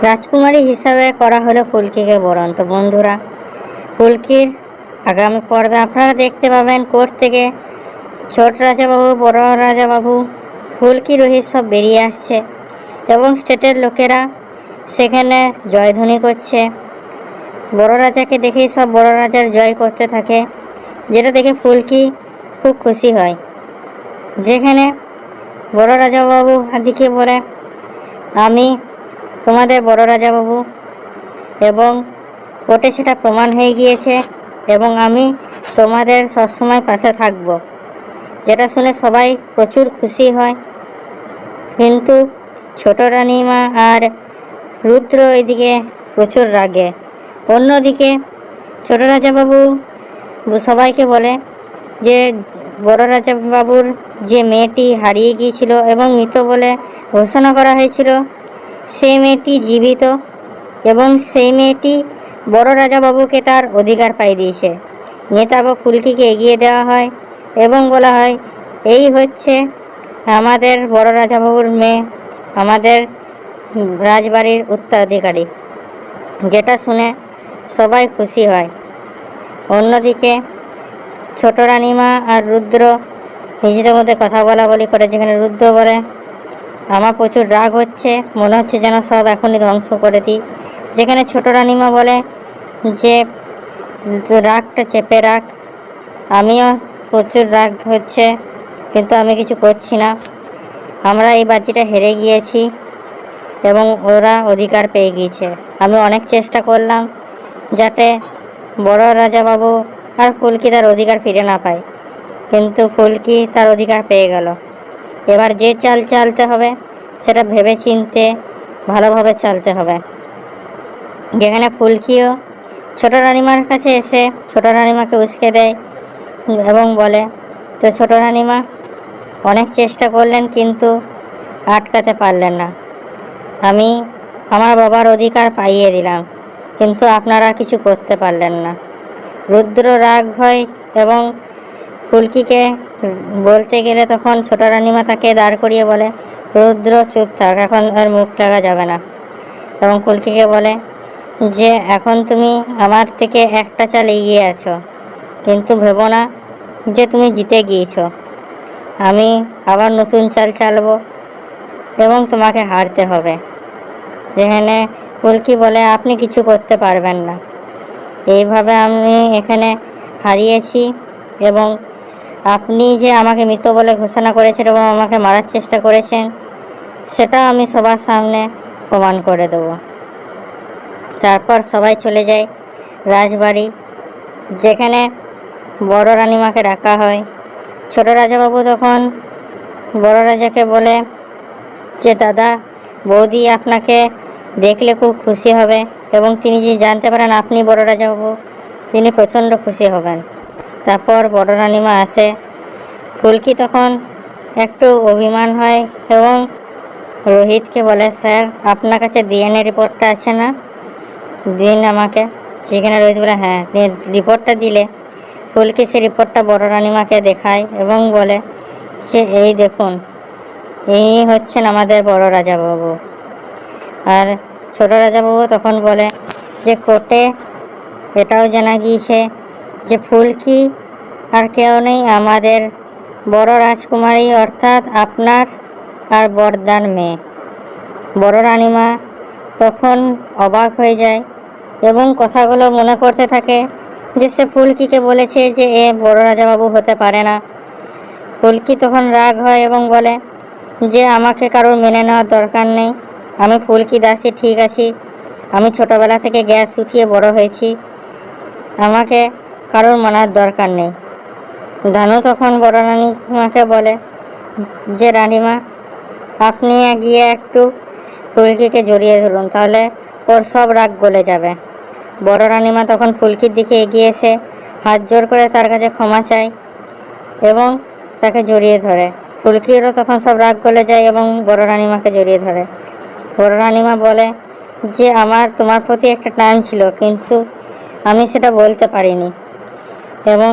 রাজকুমারী হিসাবে করা হলো ফুলকিকে বরণ। তো বন্ধুরা, ফুলকির আগামী পর্বে আপনারা দেখতে পাবেন কোর্ট থেকে ছোট রাজাবাবু, বড় রাজাবাবু, ফুলকি, রোহিত সব বেরিয়ে আসছে এবং স্টেটের লোকেরা সেখানে জয়ধ্বনি করছে। বড় রাজাকে দেখেই সব বড় রাজার জয় করতে থাকে, যেটা দেখে ফুলকি খুব খুশি হয়। যেখানে বড় রাজাবাবু দিকে বলে, আমি তোমাদের বড় রাজাবাবু, এবং কোর্টে সেটা প্রমাণ হয়ে গিয়েছে এবং আমি তোমাদের সবসময় পাশে থাকব। যেটা শুনে সবাই প্রচুর খুশি হয়। কিন্তু ছোট রানীমা আর রুদ্র এদিকে প্রচুর রাগে। অন্যদিকে ছোট রাজাবাবু সবাইকে বলে যে বড় রাজাবাবুর যে মেয়েটি হারিয়ে গিয়েছিল এবং মৃত বলে ঘোষণা করা হয়েছিল, সেই মেয়েটি জীবিত এবং সেই মেয়েটি বড় রাজাবাবুকে তার অধিকার পাই দিয়েছে। নিয়ে তারপর ফুলকিকে এগিয়ে দেওয়া হয় এবং বলা হয়, এই হচ্ছে আমাদের বড় রাজাবাবুর মেয়ে, আমাদের রাজবাড়ির উত্তরাধিকারী। যেটা শুনে সবাই খুশি হয়। অন্যদিকে ছোট রানীমা আর রুদ্র নিজেদের মধ্যে কথা বলি করে, যেখানে রুদ্র বলে, আমার প্রচুর রাগ হচ্ছে, মনে হচ্ছে যেন সব এখনই ধ্বংস করে দিই। যেখানে ছোট রানীমা বলে যে রাগটা চেপে রাখ, আমিও প্রচুর রাগ হচ্ছে কিন্তু আমি কিছু করছি না। আমরা এই বাজিটা হেরে গিয়েছি এবং ওরা অধিকার পেয়ে গিয়েছে। আমি অনেক চেষ্টা করলাম যাতে বড় রাজাবাবু আর ফুলকি তার অধিকার ফিরে না পায়, কিন্তু ফুলকি তার অধিকার পেয়ে গেল। এবার যে চাল চালতে হবে সেটা ভেবে চিনতে ভালোভাবে চালতে হবে। যেখানে ফুলকিও ছোট রানীমার কাছে এসে ছোট রানীমাকে উস্কে দেয় এবং বলে, তো ছোট রানীমা অনেক চেষ্টা করলেন কিন্তু আটকাতে পারলেন না। আমি আমার বাবার অধিকার পাইয়ে দিলাম কিন্তু আপনারা কিছু করতে পারলেন না। রুদ্র রাগ হয় এবং ফুলকিকে বলতে গেলে তখন ছোট রানীমা তাকে দাঁড় করিয়ে বলে, রুদ্র চুপ থাক, এখন আর মুখ লাগা যাবে না। এবং ফুলকিকে বলে যে এখন তুমি আমার থেকে একটা চাল এগিয়ে আছো, কিন্তু ভেবো না যে তুমি জিতে গিয়েছো। আমি আবার নতুন চাল চালবো এবং তোমাকে হারতে হবে। যেখানে ফুলকি বলে, আপনি কিছু করতে পারবেন না, এইভাবে আমি এখানে হারিয়েছি এবং আপনি যে আমাকে মৃত বলে ঘোষণা করেছেন এবং আমাকে মারার চেষ্টা করেছেন সেটা আমি সবার সামনে প্রমাণ করে দেবো। তারপর সবাই চলে যায় রাজবাড়ি, যেখানে বড় রানীমাকে ডাকা হয়। ছোট রাজাবাবু তখন বড় রাজাকে বলে যে দাদা, বৌদি আপনাকে দেখলে খুব খুশি হবে এবং তিনি যদি জানতে পারেন আপনি বড় রাজাবাবু, তিনি প্রচণ্ড খুশি হবেন। তারপর বড় রানীমা আসে। ফুলকি তখন একটু অভিমান হয় এবং রোহিতকে বলে, স্যার আপনার কাছে ডিএনএ রিপোর্টটা আছে না, দিন আমাকে। যেখানে রোহিত বলে, হ্যাঁ। রিপোর্টটা দিলে ফুলকি সে রিপোর্টটা বড় রানীমাকে দেখায় এবং বলে যে এই দেখুন, ইনি হচ্ছেন আমাদের বড় রাজাবাবু। আর ছোট রাজাবাবু তখন বলে যে কোর্টে এটাও জানা গিয়েছে যে ফুলকি আর কেউ নেই, আমাদের বড় রাজকুমারী অর্থাৎ আপনার আর বরদার মেয়ে। বড় রানীমা তখন অবাক হয়ে যায় এবং কথাগুলো মনে করতে থাকে যে সে ফুলকিকে বলেছে যে এ বড় রাজাবাবু হতে পারে না। ফুলকি তখন রাগ হয় এবং বলে যে আমাকে কারোর মেনে নেওয়ার দরকার নেই, আমি ফুলকি দাসী ঠিক আছি, আমি ছোটোবেলা থেকে গ্যাস উঠিয়ে বড় হয়েছি, আমাকে কারোর মানার দরকার নেই। ধানু তখন বড় রানীমাকে বলে যে রানীমা, আপনি গিয়ে একটু ফুলকিকে জড়িয়ে ধরুন, তাহলে ওর সব রাগ গলে যাবে। বড় রানীমা তখন ফুলকির দিকে এগিয়ে এসে হাত জোর করে তার কাছে ক্ষমা চায় এবং তাকে জড়িয়ে ধরে। ফুলকিরও তখন সব রাগ গলে যায় এবং বড় রানীমাকে জড়িয়ে ধরে। বড় রানীমা বলে যে আমার তোমার প্রতি একটা টান ছিল কিন্তু আমি সেটা বলতে পারিনি এবং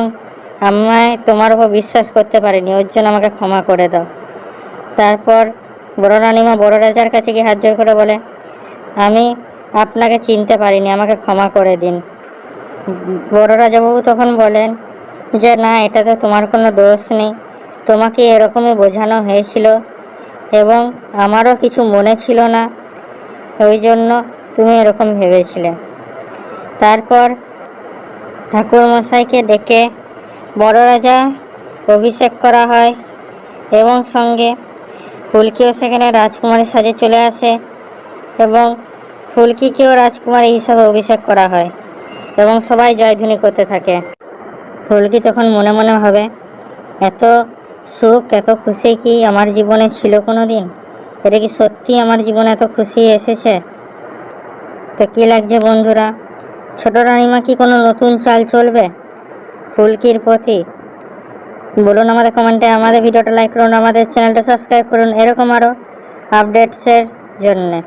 আমায় তোমার উপর বিশ্বাস করতে পারিনি, ওর জন্য আমাকে ক্ষমা করে দাও। তারপর বড় রানীমা বড় রাজার কাছে গিয়ে হাত জোর করে বলে, আমি আপনাকে চিনতে পারিনি, আমাকে ক্ষমা করে দিন। বড় রাজাবাবু তখন বলেন যে না, এটাতে তোমার কোনো দোষ নেই, তোমাকে এরকমই বোঝানো হয়েছিল এবং আমারও কিছু মনে ছিল না, ওই জন্য তুমি এরকম ভেবেছিলে। তারপর ঠাকুরমশাইকে ডেকে বড় রাজা অভিষেক করা হয় এবং সঙ্গে ফুলকিও সেখানে রাজকুমারীর সাজে চলে আসে এবং ফুলকিকেও রাজকুমারী হিসাবে অভিষেক করা হয় এবং সবাই জয়ধ্বনি করতে থাকে। ফুলকি তখন মনে মনে ভাবে, এত সুখ এত খুশি কি আমার জীবনে ছিল কোনো দিন? এটা কি সত্যি আমার জীবনে এত খুশি এসেছে? তো কী লাগছে বন্ধুরা, ছোট রানীমা কি কোনো নতুন চাল চলবে ফুলকির প্রতি? বলুন আমাদের কমেন্টে। আমাদের ভিডিওটা লাইক করুন, আমাদের চ্যানেলটা সাবস্ক্রাইব করুন এরকম আরও আপডেটসের জন্যে।